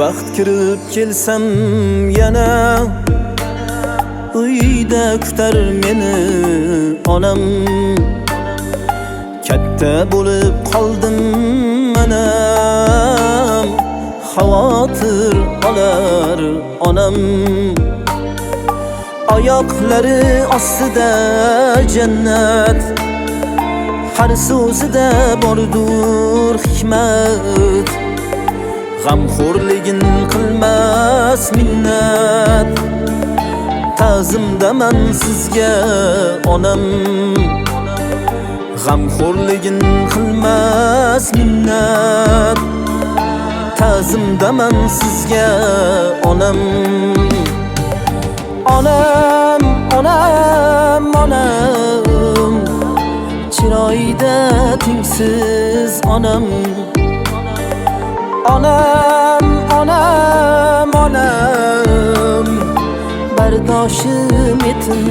vaqt kirib kelsam yana uyda kutar meni onam. Katta bo'lib qoldim manam, xavotir olar onam. Oyoqlari ostida jannat, har so'zida bordur hikmat. G'amxo'rligin qilmas minnat, ta'zimdaman sizga onam. G'amxo'rligin qilmas minnat, ta'zimdaman sizga onam. Onam, onam, onam, chiroyda tengsiz onam. Onam, onam, onam, bardoshim etin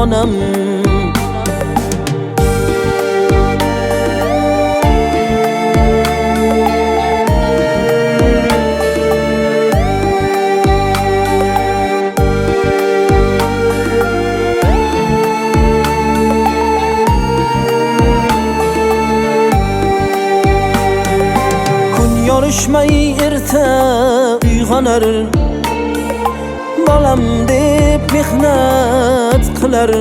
onam. Yorishmay erta uyg'onar, bolam deb mehnat qilar.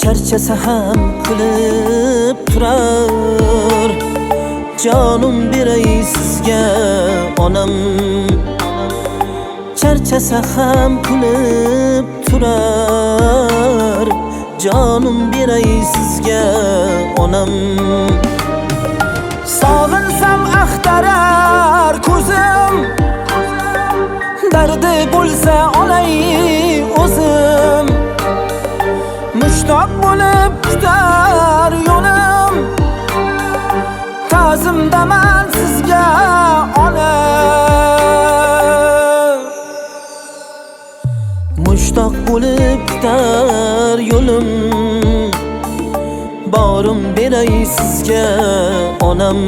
Charchasa ham kulib turar, jonim beray sizga onam. Charchasa ham kulib turar, jonim beray sizga onam. Sog'insam axtarar ko'zim, dardi bo'lsa olay o'zim. Mushtoq bo'lib kutar yo'lim, ta'zimdaman sizga onam. Mushtoq bo'lib kutar yo'lim, borim beray sizga onam.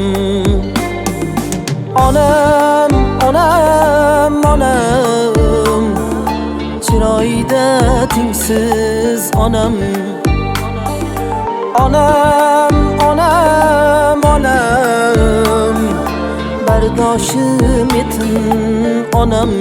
Onam, onam, onam, chiroyda tengsiz onam. Onam, onam, onam, bardoshim etin onam.